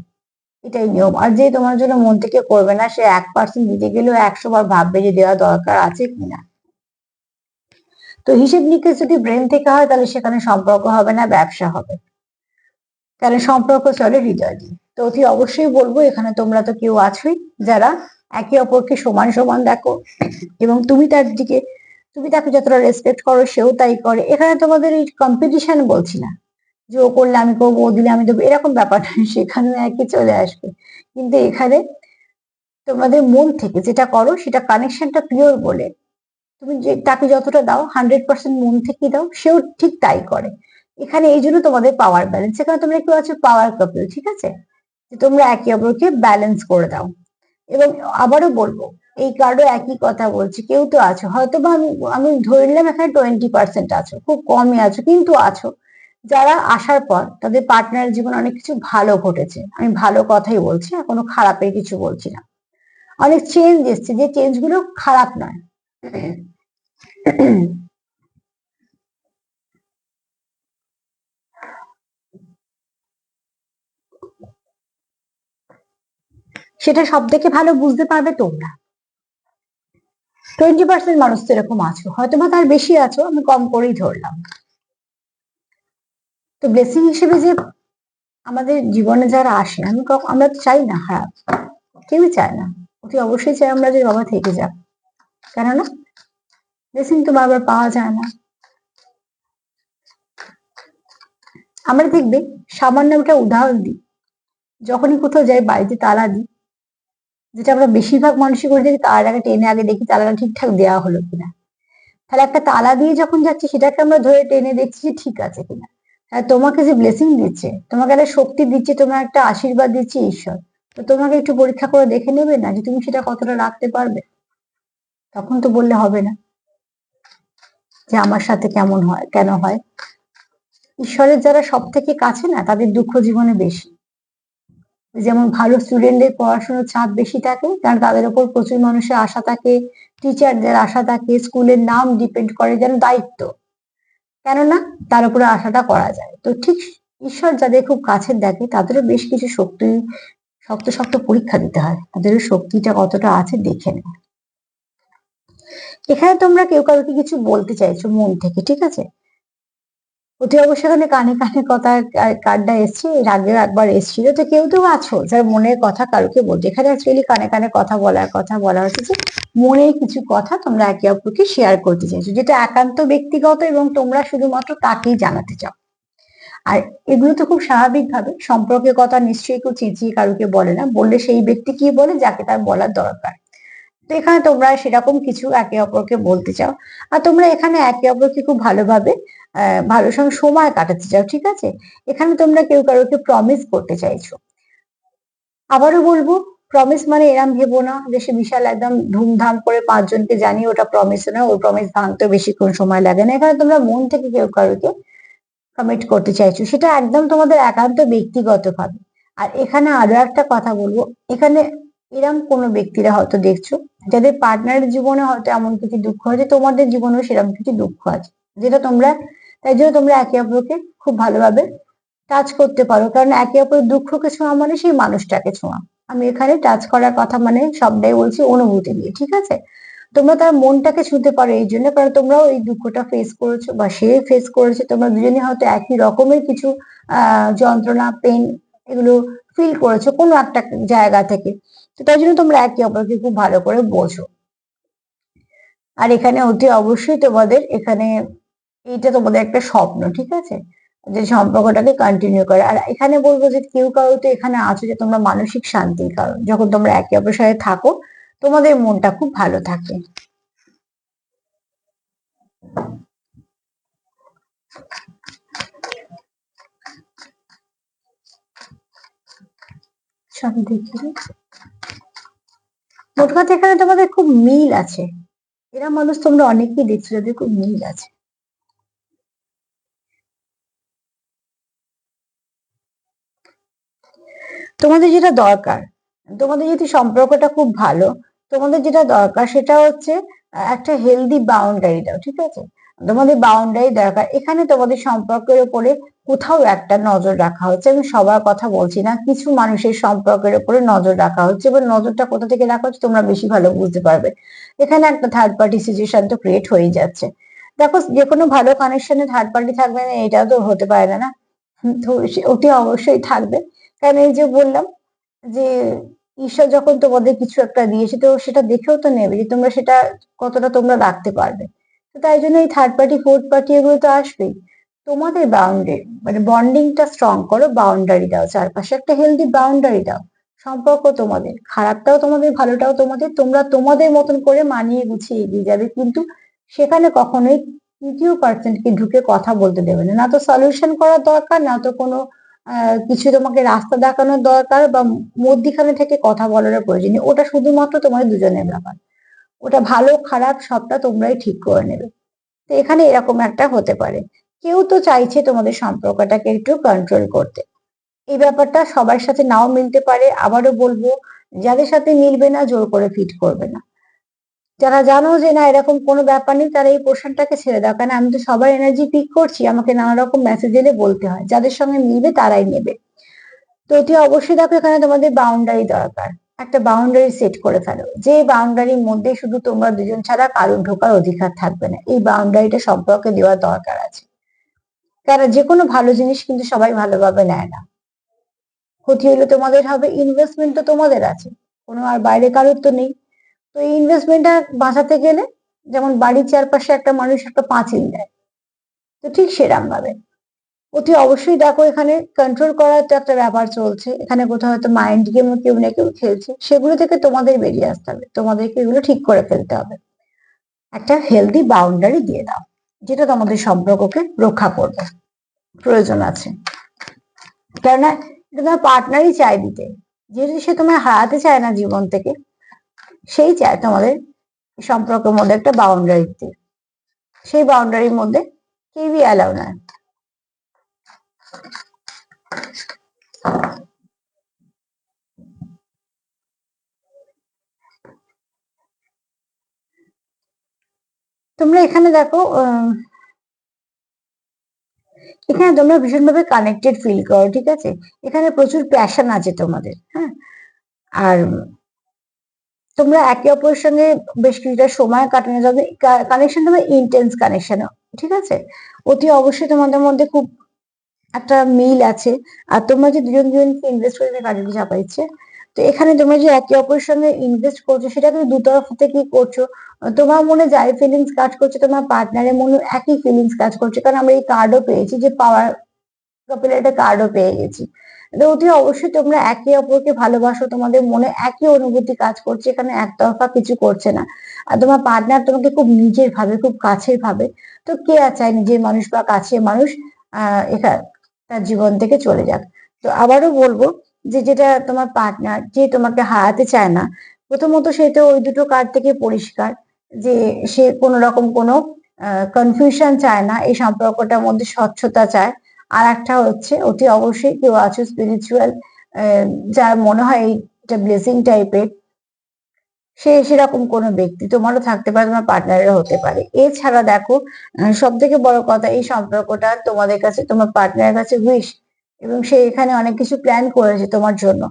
এটাই নিয়ম। আর যে তোমার জন্য মন থেকে করবে না, সে 1% দিতে গেলেও 100 বার ভাববে যে দেওয়া দরকার আছে কিনা। তো হিসেব নিকেশ যদি ব্রেন থেকে হয় তাহলে সেখানে সম্পর্ক হবে না, ব্যবসা হবে, কারণ সম্পর্ক চলে হৃদয় দিয়ে। তো অতি অবশ্যই বলবো এখানে তোমরা তো কেউ আছোই যারা একে অপরকে সমান সমান দেখো, এবং তুমি তার দিকে, তুমি তাকে যতটা রেসপেক্ট করো সেও তাই করে। এখানে তোমাদের এই কম্পিটিশন বলছি না যে ও করলে আমি করবো, ও দিলে আমি দেবো, এরকম ব্যাপার নয়, সেখানে একই চলে আসবে। কিন্তু এখানে তোমাদের মন থেকে যেটা করো সেটা কানেকশনটা পিওর বলে, তুমি যে তাকে যতটা দাও 100% মন থেকে দাও, সেও ঠিক তাই করে। এখানে এই জন্য তোমাদের পাওয়ার ব্যালেন্স, এখানে তোমরা একটু আছো পাওয়ার কাপল, ঠিক আছে, যে তোমরা একে অপরকে ব্যালেন্স করে দাও। এবং আবারও বলবো এই কার্ডও একই কথা বলছি, কেউ তো আছো হয়তো বা আমি আমি ধরে নিলাম এখানে 20% আছো, খুব কমই আছো কিন্তু আছো, যারা আসার পর তাদের পার্টনারের জীবনে অনেক কিছু ভালো ঘটেছে, আমি ভালো কথাই বলছি, আর কোনো খারাপের কিছু বলছি না। অনেক চেঞ্জ এসছে, যে চেঞ্জ গুলো খারাপ নয়। সেটা সব থেকে ভালো বুঝতে পারবে তোমরা। 20% মানুষ তো এরকম আছো, হয়তো বা তার বেশি আছো, আমি কম করেই ধরলাম। তো ব্লেসিং হিসেবে যে আমাদের জীবনে যারা আসে, আমরা তো চাই না খারাপ, কেউই চায় না। অতি অবশ্যই চাই আমরা যে বাবা থেকে যাক, কেননা ব্লেসিং তো বারবার পাওয়া যায় না। আমরা দেখবে সামান্য একটা উদাহরণ দিই, যখনই কোথাও যাই বাড়িতে তালা দিই, যেটা আমরা বেশিরভাগ মানুষই করে থাকি, তালাটাকে টেনে আগে দেখি তালাটা ঠিকঠাক দেওয়া হলো কিনা। তাহলে একটা তালা দিয়ে যখন যাচ্ছি, সেটাকে আমরা ধরে টেনে দেখছি যে ঠিক আছে কিনা। আর তোমাকে যে ব্লেসিং দিচ্ছে, তোমাকে একটা শক্তি দিচ্ছে, তোমার একটা আশীর্বাদ দিচ্ছে ঈশ্বর, তো তোমাকে একটু পরীক্ষা করে দেখে নেবে না যে তুমি সেটা কতটা রাখতে পারবে? তখন তো বললে হবে না যে আমার সাথে কেমন হয়, কেন হয়। ঈশ্বরের যারা সব থেকে কাছে না, তাদের দুঃখ জীবনে বেশি। যেমন ভালো স্টুডেন্টদের পড়াশোনার চাপ বেশি থাকে, কারণ তাদের উপর প্রচুর মানুষের আশা থাকে, টিচারদের আশা থাকে, স্কুলের নাম ডিপেন্ড করে যেন দায়িত্ব, কেননা তার উপরে আশাটা করা যায়। তো ঠিক ঈশ্বর যাদের খুব কাছের দেখে, তাদেরও বেশ কিছু শক্তি, শক্ত শক্ত পরীক্ষা দিতে হয়, তাদেরও শক্তিটা কতটা আছে দেখে নেয়। এখানে তোমরা কেউ কাউকে কিছু বলতে চাইছো মন থেকে, ঠিক আছে? অতি অবশ্যই এখানে কানে কানে কথা কার্ডটা এসছে, এর আগেও একবার এসেছিল। তো কেউ তো আছো যার মনের কথা কারোকে বলছে, এখানে অ্যাকচুয়ালি কানে কানে কথা বলা হচ্ছে যে মনের কিছু কথা তোমরা একে অপরকে শেয়ার করতে চাইছো, যেটা একান্ত ব্যক্তিগত এবং তোমরা শুধুমাত্র তাকেই জানাতে চাও। আর এগুলো তো খুব স্বাভাবিক ভাবে সম্পর্কের কথা নিশ্চয়ই কেউ চেঁচিয়ে কারোকে বলে না, বললে সেই ব্যক্তি কি বলে যাকে তার বলার দরকার। তো এখানে তোমরা সেরকম কিছু একে অপরকে বলতে চাও, আর তোমরা এখানে একে অপরকে খুব ভালোভাবে ভালো সঙ্গে সময় কাটাতে চাও, ঠিক আছে? এখানে তোমরা কেউ কারোকে প্রমিস করতে চাইছো। আবারও বলবো, প্রমিস মানে এরম ভেবো না যে সে বিশাল একদম ধুমধাম করে 5 জনকে জানিয়ে ওটা প্রমিস না, ওই প্রমিস ভাঙতে বেশিক্ষণ সময় লাগে না। এখানে তোমরা মন থেকে কেউ কারোকে কমিট করতে চাইছো, সেটা একদম তোমাদের একান্ত ব্যক্তিগত ভাবে। আর এখানে আরো একটা কথা বলবো, এখানে এরম কোনো ব্যক্তিরা হয়তো দেখছো যাদের পার্টনারের জীবনে হয়তো এমন কিছু দুঃখ আছে, তোমাদের জীবনেও সেরকম কিছু দুঃখ আছে, যেটা তোমরা, তাই জন্য তোমরা একে অপরকে খুব ভালোভাবে টাচ করতে পারো, কারণ একে অপরের দুঃখকে ছোঁয়া মানে সেই মানুষটাকে ছোঁয়া। আমি এখানে টাচ করার কথা মানে সবটাই বলছি অনুভূতি দিয়ে, ঠিক আছে? তোমরা তার মনটাকে ছুঁতে পারো এই জন্য, কারণ তোমরাও এই দুঃখটা ফেস করেছো বা সে ফেস করেছে, তোমরা দুজনে হয়তো একই রকমের কিছু যন্ত্রণা, পেন, এগুলো ফিল করেছো কোনো একটা জায়গা থেকে। তো তাই জন্য তোমরা একে অপরকে খুব ভালো করে বোঝো। আর এখানে অতি অবশ্যই তোমাদের এখানে এইটা তোমাদের একটা স্বপ্ন, ঠিক আছে, যে সম্পর্কটাকে কন্টিনিউ করে। আর এখানে বলবো যে কেউ কারো তো এখানে আছো যে তোমরা মানসিক শান্তির কারণ, যখন তোমরা একে অপরের সাথে থাকো তোমাদের মনটা খুব ভালো থাকে। সব দেখি, মোট কথা এখানে তোমাদের খুব মিল আছে, এরা মানুষ তোমরা অনেকেই দেখছো যাদের খুব মিল আছে। তোমাদের যেটা দরকার, তোমাদের যদি সম্পর্কটা খুব ভালো, তোমাদের যেটা দরকার সেটা হচ্ছে একটা হেলদি বাউন্ডারি দাও, ঠিক আছে? তোমাদের বাউন্ডারি দরকার। এখানে তোমাদের সম্পর্কের উপরে কোথাও একটা নজর রাখা হচ্ছে, আমি সবার কথা বলছি না, কিছু মানুষের সম্পর্কের উপরে নজর রাখা হচ্ছে, এবার নজরটা কোথা থেকে রাখা হচ্ছে তোমরা বেশি ভালো বুঝতে পারবে। এখানে একটা থার্ড পার্টি সিচুয়েশন তো ক্রিয়েট হয়ে যাচ্ছে। দেখো, যে কোনো ভালো কানেকশনে থার্ড পার্টি থাকবে না এটা তো হতে পারে না, না? তো অতি অবশ্যই থাকবে, কারণ এই যে বললাম যে ঈশ্বর যখন তোমাদের কিছু একটা দিয়েছে, তো সেটা দেখেও তো নেবে যে তোমরা সেটা কতটা তোমরা রাখতে পারবে। তো তাই জন্য এই থার্ড পার্টি, ফোর্থ পার্টি এগুলো তো আসবেই। তোমাদের বাউন্ডারি মানে বন্ডিংটা স্ট্রং করো, বাউন্ডারি দাও, চারপাশে একটা হেলদি বাউন্ডারি দাও। সম্পর্ক তোমাদের, খারাপটাও তোমাদের, ভালোটাও তোমাদের, তোমরা তোমাদের মতন করে মানিয়ে গুছিয়ে এগিয়ে যাবে, কিন্তু সেখানে কখনোই তৃতীয় পার্সনকে ঢুকে কথা বলতে দেবে না, না তো সলিউশন করার দরকার, না তো কোনো কিছু তোমাকে রাস্তা দেখানোর দরকার, বা মধ্যিখানে থেকে কথা বলার প্রয়োজন নেই। ওটা শুধুমাত্র তোমাদের দুজনের ব্যাপার, ওটা ভালো খারাপ সবটা তোমরাই ঠিক করে নেবে। তো এখানে এরকম একটা হতে পারে। কেউ তো চাইছে তোমাদের সম্পর্কটাকে একটু কন্ট্রোল করতে। এই ব্যাপারটা সবার সাথে নাও মিলতে পারে। আবারও বলবো, যাদের সাথে মিলবে না জোর করে ফিট করবে না। যারা জানো যে না এরকম কোনো ব্যাপার নেই, তারা এই পোর্শনটাকে ছেড়ে দাও, কারণ আমি তো সবার এনার্জি পিক করছি, আমাকে নানা রকম মেসেজ এলে বলতে হয়। যাদের সঙ্গে মিলবে তারাই নেবে। তো এটি অবশ্যই দেখো, এখানে তোমাদের বাউন্ডারি দরকার। একটা বাউন্ডারি সেট করে ফেলো, যে বাউন্ডারির মধ্যে শুধু তোমরা দুজন ছাড়া কারোর ঢোকার অধিকার থাকবে না। এই বাউন্ডারিটা সম্পর্কে দেওয়ার দরকার আছে, কারণ যে কোনো ভালো জিনিস কিন্তু সবাই ভালোভাবে নেয় না। ক্ষতি হলে তোমাদের হবে, ইনভেস্টমেন্ট তো তোমাদের আছে, কোনো আর বাইরে কারোর তো নেই। তো এই ইনভেস্টমেন্টটা বাঁচাতে গেলে, যেমন বাড়ির চারপাশে একটা মানুষ একটা পাঁচিল দেয়, তো ঠিক সেরাম ভাবে অতি অবশ্যই দেখো, এখানে কন্ট্রোল করার তো একটা ব্যাপার চলছে। এখানে কোথাও হয়তো মাইন্ড গেম কেউ না কেউ খেলছে, সেগুলো থেকে তোমাদের বেরিয়ে আসতে হবে, তোমাদেরকে এগুলো ঠিক করে ফেলতে হবে। একটা হেলদি বাউন্ডারি দিয়ে দাও, যেটা তোমাদের সম্পর্ককে রক্ষা করবে। প্রয়োজন আছে, কেননা এটা তোমার পার্টনারই চায় দিতে। যেহেতু সে তোমায় হারাতে চায় না জীবন থেকে, সেই চায় তোমাদের সম্পর্কের মধ্যে একটা বাউন্ডারি দিতে। সেই বাউন্ডারির মধ্যে কেউই অ্যালাউ নয়। তোমরা এখানে দেখো, এখানে তোমরা ভীষণভাবে কানেক্টেড ফিল করো, ঠিক আছে? এখানে প্রচুর প্যাশন আছে তোমাদের, হ্যাঁ। আর তোমরা একে অপরের সঙ্গে বেশ কিছুটা সময় কাটানো যাবে। কানেকশন তোমার ইন্টেন্স কানেকশন, ঠিক আছে? অতি অবশ্যই তোমাদের মধ্যে খুব একটা মিল আছে। আর তোমরা যে দুজন দুজনকে ইনভেস্ট করে কাজে চাপাইছে, তো এখানে তোমরা যে একে অপরের সঙ্গে ইনভেস্ট করছো, সেটা কিন্তু দুতরফ থেকে করছো। তোমার মনে যাই ফিলিংস কাজ করছে, তোমার পার্টনারের মনে একই ফিলিংস কাজ করছে, কারণ আমরা এই কার্ডও পেয়েছি, যে পাওয়ার কাপেলের একটা কার্ডও পেয়ে গেছি। তো অতি অবশ্যই তোমরা একে অপরকে ভালোবাসো, তোমাদের মনে একই অনুভূতি কাজ করছে, এখানে একতরফা কিছু করছে না। আর তোমার পার্টনার তোমাকে খুব নিজের ভাবে, খুব কাছের ভাবে। তো কে আর চায় নিজের মানুষ বা কাছের মানুষ এখানে তার জীবন থেকে চলে যাক। তো আবারও বলবো, যে যেটা তোমার পার্টনার যে তোমাকে হারাতে চায় না, প্রথমত সে তো ওই দুটো কার্ড থেকে পরিষ্কার যে সে কোনো রকম কোনো কনফিউশন চায় না, এই সম্পর্কটার মধ্যে স্বচ্ছতা চায়। আর একটা হচ্ছে, অতি অবশ্যই কেউ আছো স্পিরিচুয়াল, যার মনে হয় এইটা ব্লেসিং টাইপের, সে সেরকম কোনো ব্যক্তি তোমারও থাকতে পারে, তোমার পার্টনারেরও হতে পারে। এছাড়া দেখো, সব থেকে বড় কথা, এই সম্পর্কটা তোমাদের কাছে, তোমার পার্টনারের কাছে উইশ, এবং সে এখানে অনেক কিছু প্ল্যান করেছে তোমার জন্য।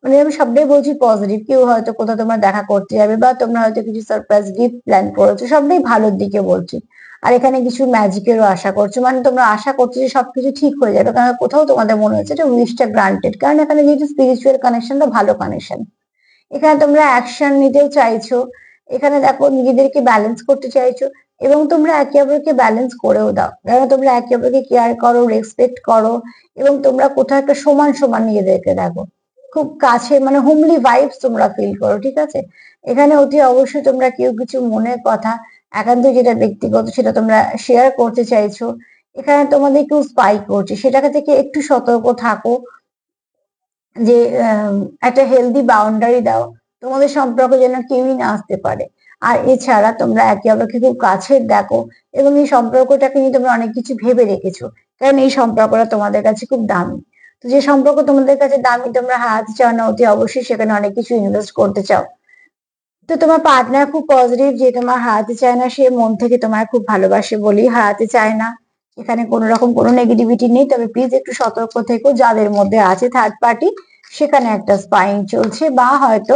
মানে আমি সবটাই বলছি পজিটিভ। কেউ হয়তো কোথাও তোমরা দেখা করতে যাবে, বা তোমরা হয়তো কিছু সারপ্রাইজ গিফট প্ল্যান করেছো, সবটাই ভালোর দিকে বলছি। আর এখানে কিছু ম্যাজিকেরও আশা করছো, মানে তোমরা আশা করছো যে সবকিছু ঠিক হয়ে যাবে, কারণ কোথাও তোমাদের মনে হচ্ছে যে উইশটা গ্রান্টেড, কারণ এখানে যেহেতু স্পিরিচুয়াল কানেকশনটা ভালো কানেকশন। এখানে তোমরা অ্যাকশন নিতেও চাইছো, এখানে দেখো নিজেদেরকে ব্যালেন্স করতে চাইছো, এবং তোমরা একে অপরকে ব্যালেন্স করেও দাও, কারণ তোমরা একে অপরকে কেয়ার করো, রেসপেক্ট করো, এবং তোমরা কোথাও একটা সমান সমান নিজেদেরকে দেখো, খুব কাছে, মানে হোমলি ভাইবস তোমরা ফিল করো, ঠিক আছে? এখানে অতি অবশ্যই তোমরা কেউ কিছু মনের কথা, একান্ত যেটা ব্যক্তিগত, সেটা তোমরা শেয়ার করতে চাইছো। এখানে তোমাদের কেউ স্পাই করছে, সেটা থেকে একটু সতর্ক থাকো, যে একটা হেলদি বাউন্ডারি দাও, তোমাদের সম্পর্ক যেন কেউই না আসতে পারে। আর এছাড়া তোমরা একে অপরকে খুব কাছের দেখো, এবং এই সম্পর্কটাকে নিয়ে তোমরা অনেক কিছু ভেবে রেখেছো, কারণ এই সম্পর্কটা তোমাদের কাছে খুব দামি। তো যে সম্পর্ক তোমাদের কাছে দামি, তোমরা হারাতে চাও না, অতি অবশ্যই সেখানে অনেক কিছু ইনভেস্ট করতে চাও। তো তোমার পার্টনার খুব পজিটিভ, যে তোমার হারাতে চায় না, সে মন থেকে তোমার খুব ভালোবাসে বলেই হারাতে চায় না। এখানে কোনো রকম কোনো নেগেটিভিটি নেই, তবে প্লিজ একটু সতর্ক থেকো, যাদের মধ্যে আছে থার্ড পার্টি, সেখানে একটা স্পাইং চলছে, বা হয়তো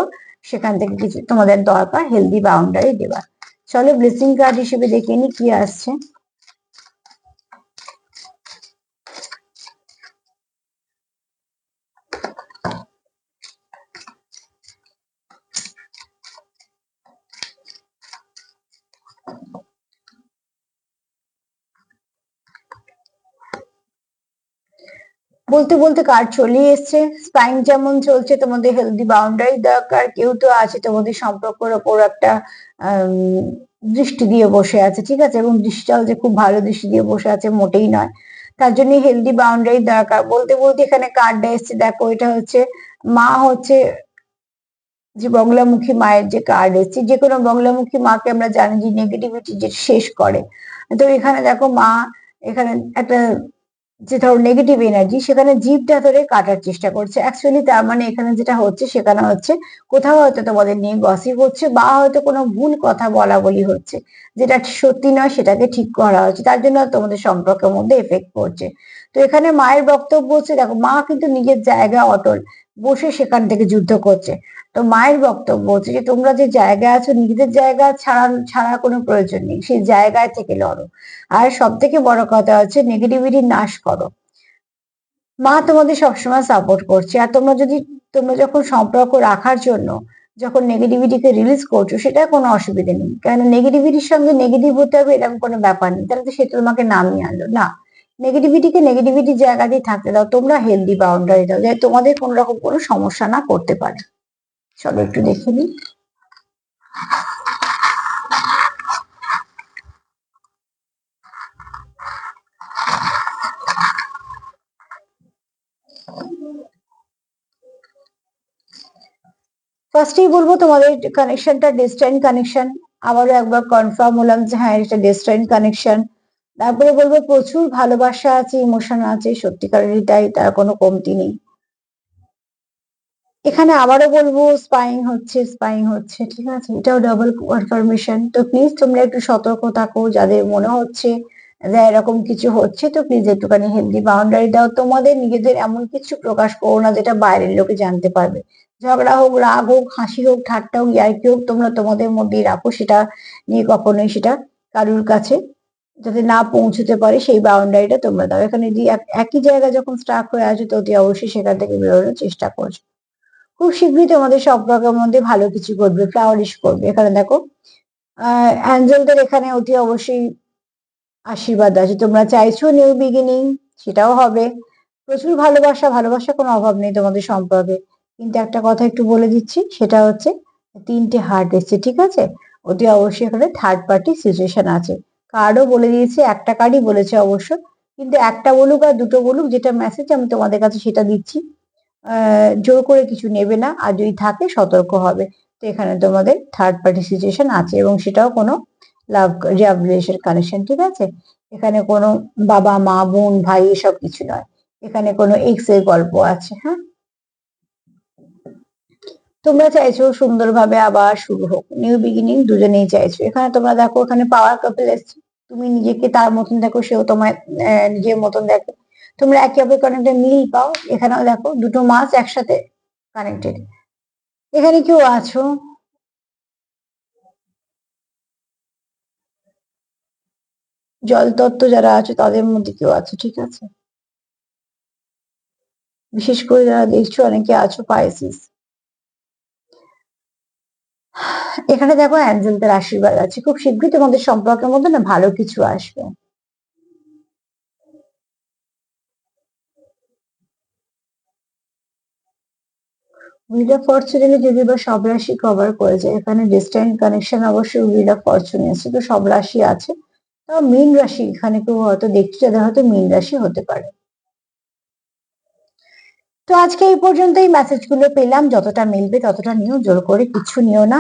সেখান থেকে কিছু তোমাদের দরকার হেলদি বাউন্ডারি দেওয়া। চলো ব্লেসিং কার্ড হিসেবে দেখে নি কি আসছে। বলতে বলতে কার্ড চলে এসছে। স্পাইন যেমন চলছে, তোমাদের হেলদি বাউন্ডারি দরকার। কেউ তো আছে তোমাদের সম্পর্কের ওপর একটা দৃষ্টি দিয়ে বসে আছে, ঠিক আছে? এবং দৃষ্টিটাও যে খুব ভালো দৃষ্টি দিয়ে বসে আছে মোটেই নয়, তার জন্য হেলদি বাউন্ডারি দরকার। বলতে বলতে এখানে কার্ডটা এসছে, দেখো এটা হচ্ছে মা, হচ্ছে যে বগলামুখী মায়ের যে কার্ড এসছে, যে কোনো বগলামুখী মাকে আমরা জানি যে নেগেটিভিটি যে শেষ করে। তো এখানে দেখো মা এখানে একটা যে ধরো নেগেটিভ এনার্জি, সেখানে জিভটা ধরে কাটার চেষ্টা করছে। অ্যাকচুয়ালি তার মানে এখানে যেটা হচ্ছে, সেখানে হচ্ছে কোথাও হয়তো তোমাদের নিয়ে গসিপ হচ্ছে, বা হয়তো কোনো ভুল কথা বলা বলি হচ্ছে, যেটা সত্যি নয় সেটাকে ঠিক করা হচ্ছে, তার জন্য তোমাদের সম্পর্কের মধ্যে এফেক্ট পড়ছে। তো এখানে মায়ের বক্তব্য হচ্ছে, দেখো মা কিন্তু নিজের জায়গা অটল, বসে সেখান থেকে যুদ্ধ করছে। তো মায়ের বক্তব্য হচ্ছে যে তোমরা যে জায়গায় আছো, নিজেদের জায়গা ছাড়া কোনো প্রয়োজন নেই, সেই জায়গায় থেকে লড়ো। আর সব থেকে বড় কথা হচ্ছে নেগেটিভিটি নাশ করো। মা তোমাদের সবসময় সাপোর্ট করছে। আর তোমরা যখন সম্পর্ক রাখার জন্য যখন নেগেটিভিটিকে রিলিজ করছো, সেটা কোনো অসুবিধা নেই, কারণ নেগেটিভিটির সঙ্গে নেগেটিভ হতে হবে এরকম কোনো ব্যাপার নেই, তাহলে তো সে তোমাকে নামিয়ে আনলো না। নেগেটিভিটিকে নেগেটিভিটির জায়গাতেই থাকতে দাও, তোমরা হেলদি বাউন্ডারি দাও, যাতে তোমাদের কোনো রকম কোনো সমস্যা না করতে পারে। চলো একটু দেখে নিই। ফার্স্টেই বলবো তোমাদের কানেকশনটা ডেস্টাইন কানেকশন। আবারও একবার কনফার্ম হলাম যে হ্যাঁ, এটা ডেস্টাইন কানেকশন। তারপরে বলবো প্রচুর ভালোবাসা আছে, ইমোশন আছে, সত্যিকারেরই তাই, তার কোনো কমতি নেই। এখানে আবারও বলবো স্পাইং হচ্ছে, ঠিক আছে, এটাও ডাবল কনফার্মেশন। তো প্লিজ তোমরা একটু সতর্ক থাকো, যাদের মনে হচ্ছে যে এরকম কিছু হচ্ছে, তো প্লিজ একটুখানি হেলদি বাউন্ডারি দাও। তোমাদের নিজেদের এমন কিছু প্রকাশ করো না যেটা বাইরের লোকে জানতে পারবে। ঝগড়া হোক, রাগ হোক, হাসি হোক, ঠাট্টা হোক, ইয়ার্কি হোক, তোমরা তোমাদের মধ্যেই রাখো, সেটা নিয়ে কখনোই সেটা কারুর কাছে যাতে না পৌঁছতে পারে, সেই বাউন্ডারিটা তোমরা দাও। এখানে যদি একই জায়গায় যখন স্টাক হয়ে আছো, তো অতি অবশ্যই সেখান থেকে বেরোনোর চেষ্টা করছো। খুব শীঘ্রই তোমাদের সম্পর্কের মধ্যে ভালো কিছু ঘটবে, ফ্লাওয়ারিশ করবে। এখানে দেখো অ্যাঞ্জেলদের এখানে অতি অবশ্যই আশীর্বাদ আছে। তোমরা চাইছো নিউ বিগিনিং, সেটাও হবে। প্রচুর ভালোবাসা কোনো অভাব নেই তোমাদের সম্পর্কে। কিন্তু একটা কথা একটু বলে দিচ্ছি, সেটা হচ্ছে 3টে হার্ট এসছে, ঠিক আছে। অতি অবশ্যই এখানে থার্ড পার্টি সিচুয়েশন আছে। কার্ডও বলে দিয়েছে, একটা কার্ডই বলেছে অবশ্য, কিন্তু একটা বলুক আর দুটো বলুক, যেটা মেসেজ আমি তোমাদের কাছে সেটা দিচ্ছি। জোর করে কিছু নেবে না, আর যদি থাকে সতর্ক হবে। তো এখানে তোমাদের থার্ড পার্টি সিচুয়েশন আছে, এবং সেটাও কোনো লাভ রিলেশন কানেকশন, ঠিক আছে। এখানে কোনো বাবা মা বোন ভাই এসব কিছু নয়, এখানে কোনো এক্স এর গল্প আছে। হ্যাঁ, তোমরা চাইছো সুন্দরভাবে আবার শুরু হোক, নিউ বিগিনিং দুজনেই চাইছো। এখানে তোমরা দেখো, এখানে পাওয়ার কাপল এসছে। তুমি নিজেকে তার মতন দেখো, সেও তোমায় নিজের মতন দেখো। তোমরা একে অপরকে অনেকটা মিল পাও। এখানেও দেখো দুটো মাছ একসাথে কানেক্টেড। এখানে কেউ আছো, জল তত্ত্ব যারা আছে তাদের মধ্যে কেউ আছে, ঠিক আছে। বিশেষ করে যারা দেখছো, অনেকে আছো পাইসিস। এখানে দেখো অ্যাঞ্জেলদের আশীর্বাদ আছে, খুব শীঘ্রই তোমাদের সম্পর্কের মধ্যে না ভালো কিছু আসবে। হুইল অফ ফরচুনে যদি বা সব রাশি কভার করে যায়, এখানে ডেস্টাইন কানেকশন অবশ্যই হুইল অফ ফরচুনে আছে, তো সব রাশি আছে। তাও মীন রাশি এখানে কেউ হয়তো দেখছো, যাদের হয়তো মীন রাশি হতে পারে। তো আজকে এই পর্যন্তই মেসেজগুলো পেলাম, যতটা মিলবে ততটা নিও, জোর করে কিছু নিও না।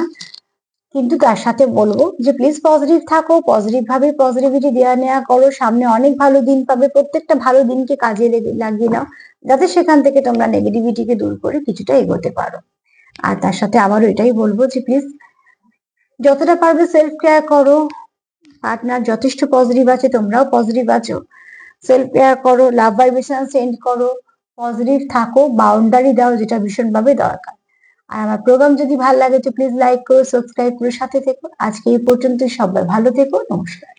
কিন্তু তার সাথে বলবো যে প্লিজ পজিটিভ থাকো, পজিটিভ ভাবে পজিটিভিটি দেওয়া নেওয়া করো, সামনে অনেক ভালো দিন পাবে, প্রত্যেকটা ভালো দিনকে কাজে লাগিয়ে নাও, যাতে সেখান থেকে তোমরা নেগেটিভিটিকে দূর করে কিছুটা এগোতে পারো। আর তার সাথে আবারও এটাই বলবো যে প্লিজ যতটা পারবে সেলফ কেয়ার করো। পার্টনার যথেষ্ট পজিটিভ আছে, তোমরাও পজিটিভ আছো, সেলফ কেয়ার করো, লাভ ভাইব্রেশন সেন্ড করো, পজিটিভ থাকো, বাউন্ডারি দাও, যেটা ভীষণভাবে দরকার। আর আমার প্রোগ্রাম যদি ভালো লাগে তো প্লিজ লাইক করো, সাবস্ক্রাইব করো, সাথে থেকো। আজকে এই পর্যন্ত, সবাই ভালো থেকো, নমস্কার।